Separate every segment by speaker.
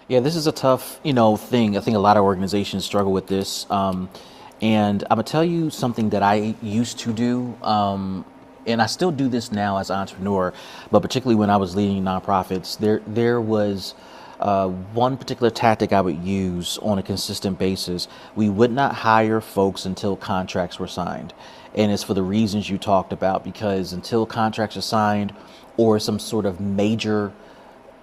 Speaker 1: Yeah, this is a tough, thing. I think a lot of organizations struggle with this. And I'm gonna tell you something that I used to do, and I still do this now as an entrepreneur, but particularly when I was leading nonprofits, there was one particular tactic I would use on a consistent basis. We would not hire folks until contracts were signed, and it's for the reasons you talked about. Because until contracts are signed, or some sort of major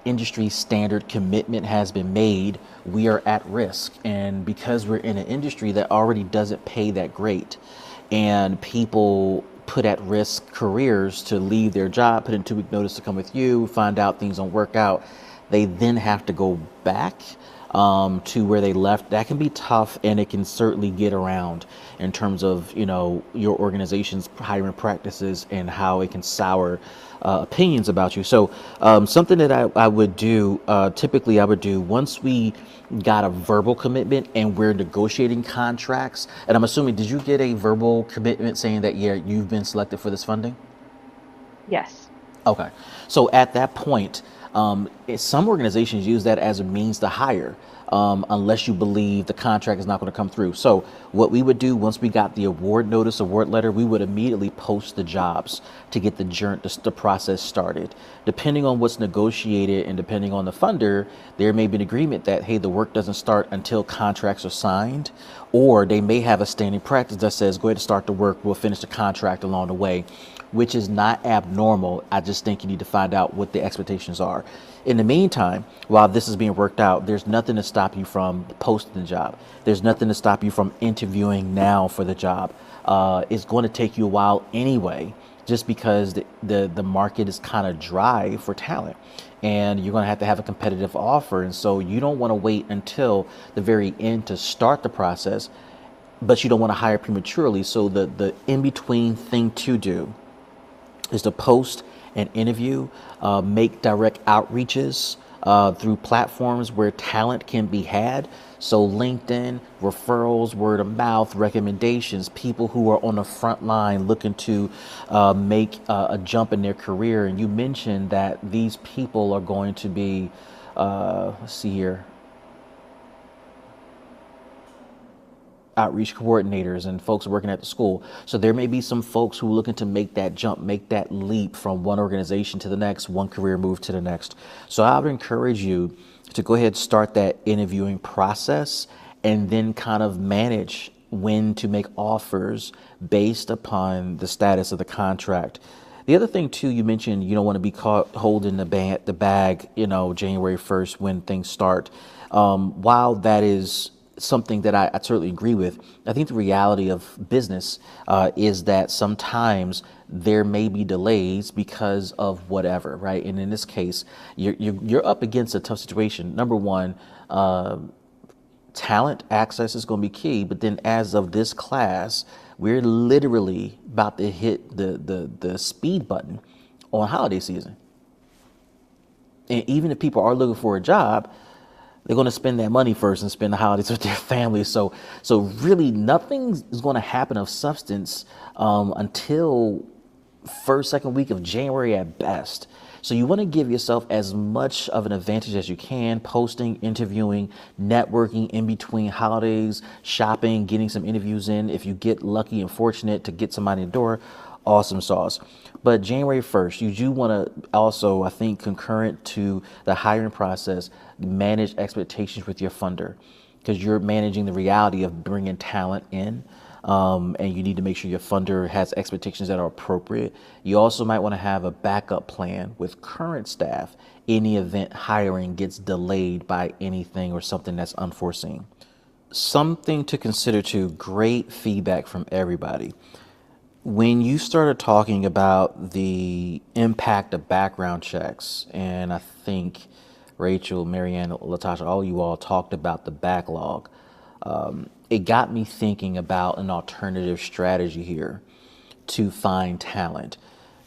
Speaker 1: industry standard commitment has been made, we are at risk. And because we're in an industry that already doesn't pay that great, and people put at risk careers to leave their job, put in 2 week notice to come with you, find out things don't work out, they then have to go back to where they left. That can be tough, and it can certainly get around in terms of your organization's hiring practices and how it can sour opinions about you. So something that I would do, typically I would do once we got a verbal commitment and we're negotiating contracts. And I'm assuming, did you get a verbal commitment saying that, yeah, you've been selected for this funding?
Speaker 2: Yes.
Speaker 1: Okay. So at that point, some organizations use that as a means to hire, unless you believe the contract is not going to come through. So what we would do once we got the award notice, award letter, we would immediately post the jobs to get the process started. Depending on what's negotiated and depending on the funder, there may be an agreement that, hey, the work doesn't start until contracts are signed, or they may have a standing practice that says, go ahead and start the work. We'll finish the contract along the way, which is not abnormal. I just think you need to find out what the expectations are. In the meantime, while this is being worked out, there's nothing to stop you from posting the job. There's nothing to stop you from interviewing now for the job. It's going to take you a while anyway, just because the market is kind of dry for talent, and you're going to have a competitive offer. And so you don't want to wait until the very end to start the process, but you don't want to hire prematurely. So the in between thing to do is to post an interview, make direct outreaches through platforms where talent can be had. So LinkedIn, referrals, word of mouth, recommendations, people who are on the front line looking to make a jump in their career. And you mentioned that these people are going to be, let's see here, outreach coordinators and folks working at the school. So there may be some folks who are looking to make that jump, make that leap from one organization to the next, one career move to the next. So I would encourage you to go ahead and start that interviewing process, and then kind of manage when to make offers based upon the status of the contract. The other thing too, you mentioned you don't want to be caught holding the bag, January 1st when things start. While that is something that I certainly agree with, I think the reality of business is that sometimes there may be delays because of whatever, right? And in this case, you're up against a tough situation. Number one, talent access is going to be key, but then as of this class, we're literally about to hit the speed button on holiday season. And even if people are looking for a job, they're going to spend that money first and spend the holidays with their families. So really, nothing is going to happen of substance until first, second week of January at best. So you want to give yourself as much of an advantage as you can, posting, interviewing, networking in between holidays, shopping, getting some interviews in. If you get lucky and fortunate to get somebody in the door, awesome sauce. But January 1st, you do want to also, I think, concurrent to the hiring process, manage expectations with your funder, because you're managing the reality of bringing talent in. And you need to make sure your funder has expectations that are appropriate. You also might want to have a backup plan with current staff in the event hiring gets delayed by anything or something that's unforeseen. Something to consider too, great feedback from everybody. When you started talking about the impact of background checks, and I think Rachel, Marianne, Latasha, all you all talked about the backlog, it got me thinking about an alternative strategy here to find talent.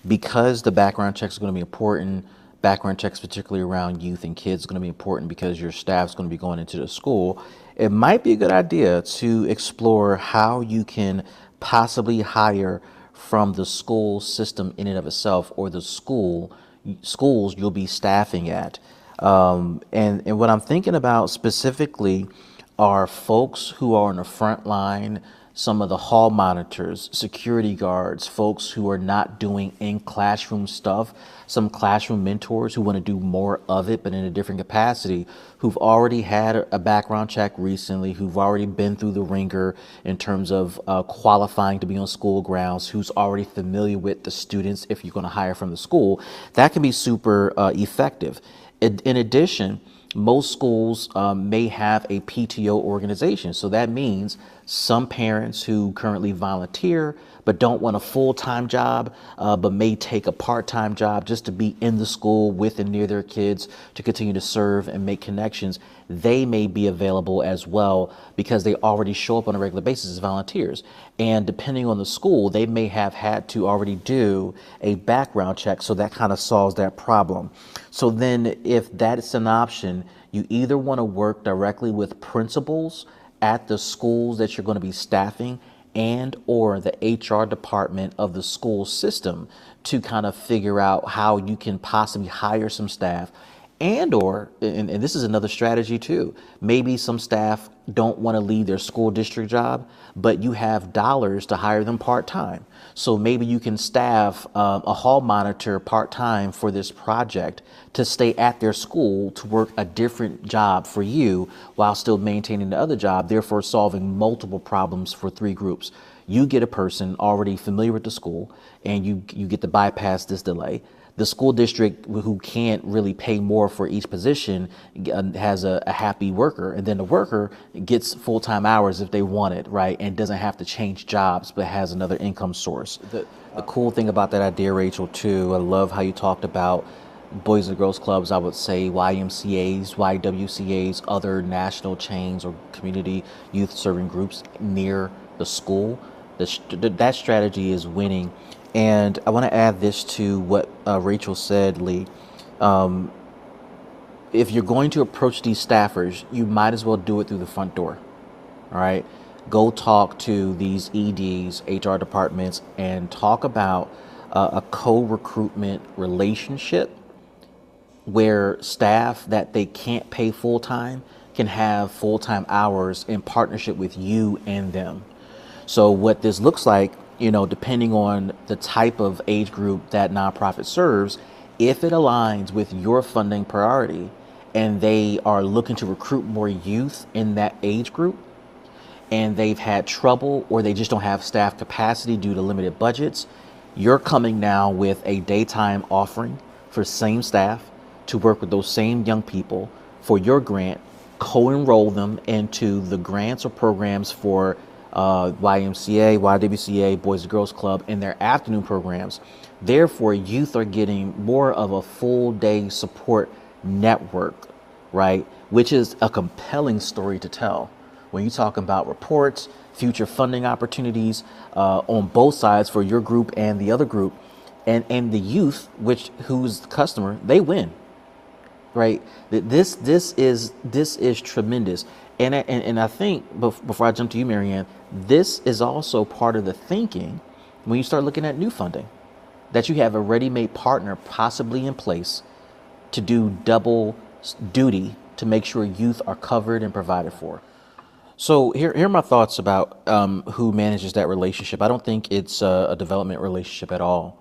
Speaker 1: Because the background checks are going to be important, background checks, particularly around youth and kids, is going to be important because your staff's going to be going into the school. It might be a good idea to explore how you can possibly hire from the school system in and of itself, or the schools you'll be staffing at. And what I'm thinking about specifically are folks who are on the front line, some of the hall monitors, security guards, folks who are not doing in classroom stuff, some classroom mentors who want to do more of it, but in a different capacity, who've already had a background check recently, who've already been through the ringer in terms of qualifying to be on school grounds, who's already familiar with the students if you're going to hire from the school. That can be super effective. In addition, most schools may have a PTO organization. So that means some parents who currently volunteer but don't want a full-time job, but may take a part-time job just to be in the school with and near their kids to continue to serve and make connections, they may be available as well because they already show up on a regular basis as volunteers. And depending on the school, they may have had to already do a background check, so that kind of solves that problem. So then if that's an option, you either want to work directly with principals at the schools that you're going to be staffing and or the HR department of the school system to kind of figure out how you can possibly hire some staff and this is another strategy too. Maybe some staff don't want to leave their school district job, but you have dollars to hire them part-time. So maybe you can staff a hall monitor part-time for this project to stay at their school to work a different job for you while still maintaining the other job, therefore solving multiple problems for three groups. You get a person already familiar with the school and you get to bypass this delay. The school district who can't really pay more for each position has a happy worker, and then the worker gets full-time hours if they want it, right? And doesn't have to change jobs, but has another income source. The cool thing about that idea, Rachel, too, I love how you talked about Boys and Girls Clubs, I would say YMCAs, YWCAs, other national chains or community youth serving groups near the school. That strategy is winning. And I want to add this to what Rachel said, Lee. If you're going to approach these staffers, you might as well do it through the front door. All right. Go talk to these EDs, HR departments, and talk about a co-recruitment relationship where staff that they can't pay full time can have full-time hours in partnership with you and them. So what this looks like, depending on the type of age group that nonprofit serves, if it aligns with your funding priority and they are looking to recruit more youth in that age group and they've had trouble or they just don't have staff capacity due to limited budgets, you're coming now with a daytime offering for same staff to work with those same young people for your grant, co-enroll them into the grants or programs for YMCA, YWCA, Boys and Girls Club, and their afternoon programs. Therefore, youth are getting more of a full day support network, right? Which is a compelling story to tell. When you talk about reports, future funding opportunities on both sides for your group and the other group, and the youth, who's the customer, they win, right? This is tremendous. And I think before I jump to you, Marianne, this is also part of the thinking when you start looking at new funding, that you have a ready-made partner possibly in place to do double duty to make sure youth are covered and provided for. So here are my thoughts about who manages that relationship. I don't think it's a development relationship at all,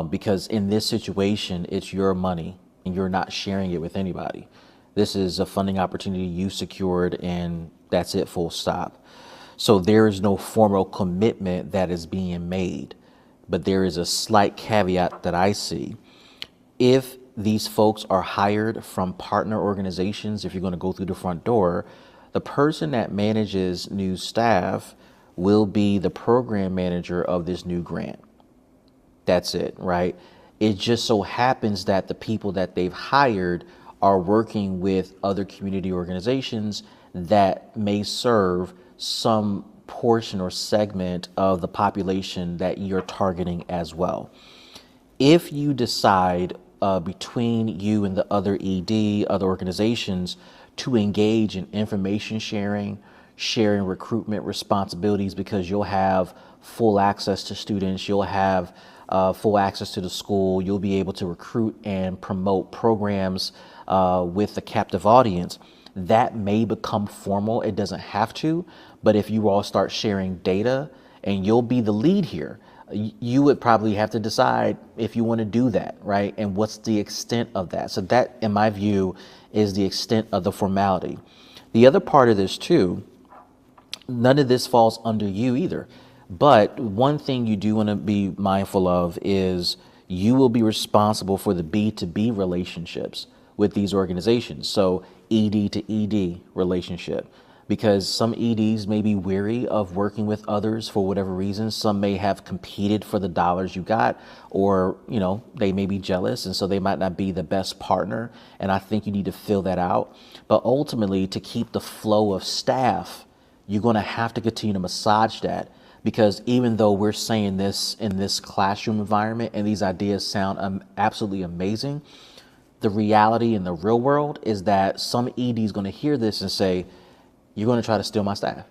Speaker 1: because in this situation, it's your money and you're not sharing it with anybody. This is a funding opportunity you secured and that's it, full stop. So there is no formal commitment that is being made, but there is a slight caveat that I see. If these folks are hired from partner organizations, if you're going to go through the front door, the person that manages new staff will be the program manager of this new grant. That's it, right? It just so happens that the people that they've hired are working with other community organizations that may serve some portion or segment of the population that you're targeting as well. If you decide between you and the other ED, other organizations, to engage in information sharing recruitment responsibilities, because you'll have full access to students. You'll have full access to the school. You'll be able to recruit and promote programs with a captive audience. That may become formal. It doesn't have to, but if you all start sharing data, and you'll be the lead here, you would probably have to decide if you want to do that, right? And what's the extent of that? So that, in my view, is the extent of the formality. The other part of this too, none of this falls under you either. But one thing you do want to be mindful of is you will be responsible for the B2B relationships with these organizations. So ED to ED relationship, because some EDs may be weary of working with others for whatever reason. Some may have competed for the dollars you got, or, you know, they may be jealous, and so they might not be the best partner. And I think you need to fill that out. But ultimately, to keep the flow of staff, you're going to have to continue to massage that, because even though we're saying this in this classroom environment and these ideas sound absolutely amazing, the reality in the real world is that some ED is going to hear this and say, you're going to try to steal my staff.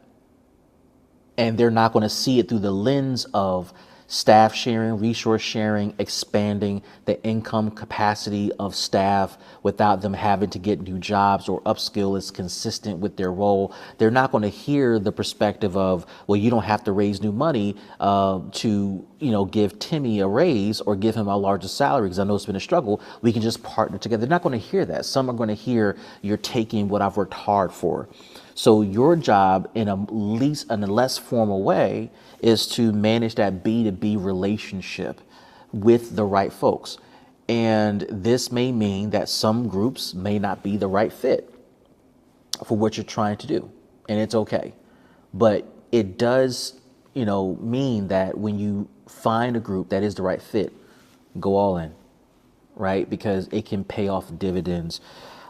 Speaker 1: And they're not going to see it through the lens of staff sharing, resource sharing, expanding the income capacity of staff without them having to get new jobs or upskill is consistent with their role. They're not going to hear the perspective of, well, you don't have to raise new money to, you know, give Timmy a raise or give him a larger salary, because I know it's been a struggle. We can just partner together. They're not going to hear that. Some are going to hear, you're taking what I've worked hard for. So your job in a less formal way is to manage that B2B relationship with the right folks. And this may mean that some groups may not be the right fit for what you're trying to do. And it's okay. But it does, you know, mean that when you find a group that is the right fit, go all in, right? Because it can pay off dividends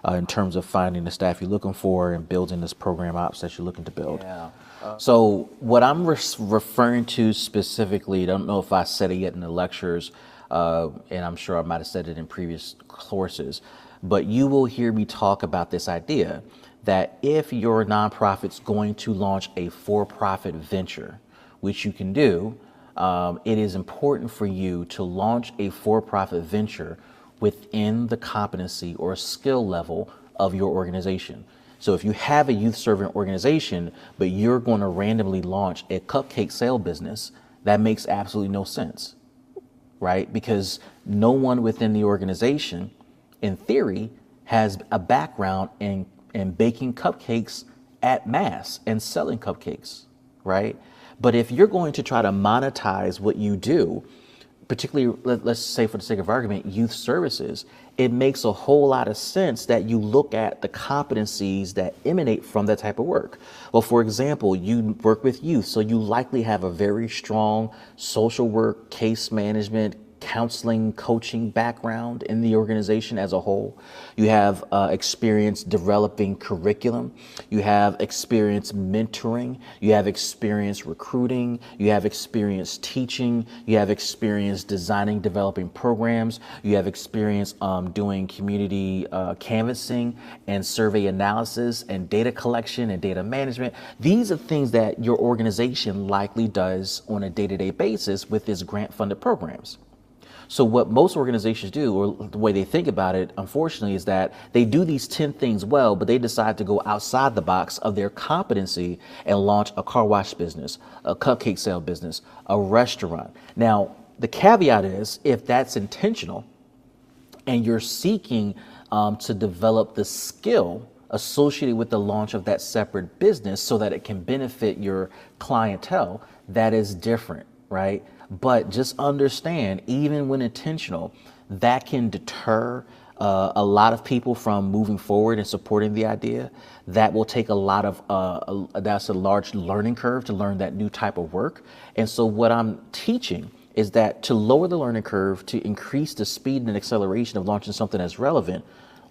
Speaker 1: in terms of finding the staff you're looking for and building this program ops that you're looking to build.
Speaker 3: Yeah.
Speaker 1: So what I'm referring to specifically, I don't know if I said it yet in the lectures, and I'm sure I might have said it in previous courses, but you will hear me talk about this idea that if your nonprofit's going to launch a for-profit venture, which you can do, it is important for you to launch a for-profit venture within the competency or skill level of your organization. So if you have a youth servant organization, but you're going to randomly launch a cupcake sale business, that makes absolutely no sense, right? Because no one within the organization, in theory, has a background in baking cupcakes at mass and selling cupcakes, right? But if you're going to try to monetize what you do, particularly, let's say for the sake of argument, youth services, it makes a whole lot of sense that you look at the competencies that emanate from that type of work. Well, for example, you work with youth, so you likely have a very strong social work, case management, counseling, coaching background in the organization as a whole. You have experience developing curriculum. You have experience mentoring. You have experience recruiting. You have experience teaching. You have experience designing, developing programs. You have experience doing community canvassing and survey analysis and data collection and data management. These are things that your organization likely does on a day-to-day basis with its grant-funded programs. So what most organizations do, or the way they think about it, unfortunately, is that they do these 10 things well, but they decide to go outside the box of their competency and launch a car wash business, a cupcake sale business, a restaurant. Now, the caveat is, if that's intentional and you're seeking to develop the skill associated with the launch of that separate business so that it can benefit your clientele, that is different, right? But just understand, even when intentional, that can deter a lot of people from moving forward and supporting the idea. That will take a lot of, that's a large learning curve to learn that new type of work. And so what I'm teaching is that to lower the learning curve, to increase the speed and acceleration of launching something that's relevant,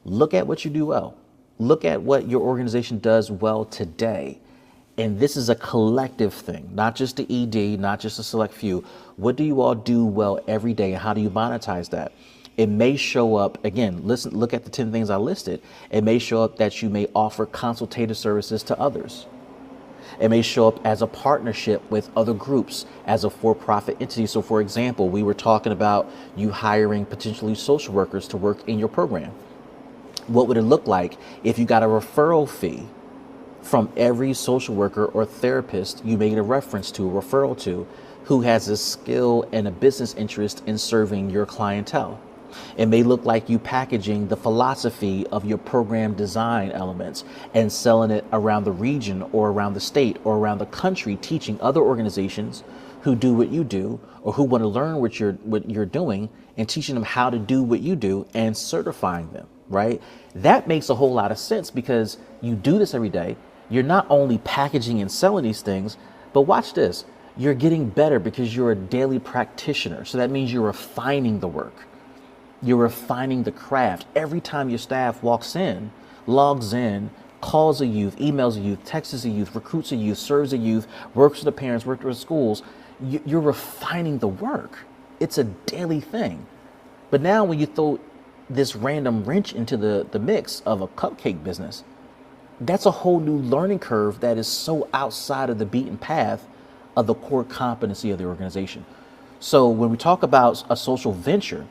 Speaker 1: look at what you do well. Look at what your organization does well today. And this is a collective thing, not just the ED, not just a select few. What do you all do well every day, and how do you monetize that? It may show up, again, look at the 10 things I listed. It may show up that you may offer consultative services to others. It may show up as a partnership with other groups as a for-profit entity. So for example, we were talking about you hiring potentially social workers to work in your program. What would it look like if you got a referral fee from every social worker or therapist you made a reference to, a referral to, who has a skill and a business interest in serving your clientele? It may look like you packaging the philosophy of your program design elements and selling it around the region or around the state or around the country, teaching other organizations who do what you do or who want to learn what you're doing, and teaching them how to do what you do and certifying them, right? That makes a whole lot of sense because you do this every day. You're not only packaging and selling these things, but watch this. You're getting better because you're a daily practitioner. So that means you're refining the work. You're refining the craft. Every time your staff walks in, logs in, calls a youth, emails a youth, texts a youth, recruits a youth, serves a youth, works with the parents, works with schools, you're refining the work. It's a daily thing. But now when you throw this random wrench into the mix of a cupcake business, that's a whole new learning curve that is so outside of the beaten path of the core competency of the organization. So when we talk about a social venture,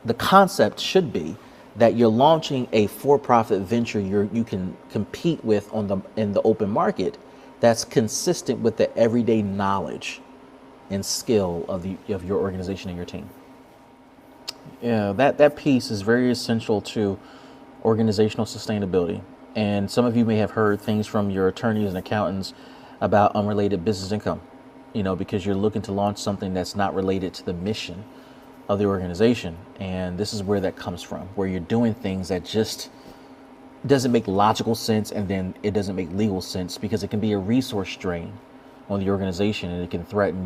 Speaker 1: the concept should be that you're launching a for-profit venture you can compete with in the open market that's consistent with the everyday knowledge and skill of your organization and your team. Yeah, that piece is very essential to organizational sustainability. And some of you may have heard things from your attorneys and accountants about unrelated business income, because you're looking to launch something that's not related to the mission of the organization. And this is where that comes from, where you're doing things that just doesn't make logical sense, and then it doesn't make legal sense because it can be a resource drain on the organization and it can threaten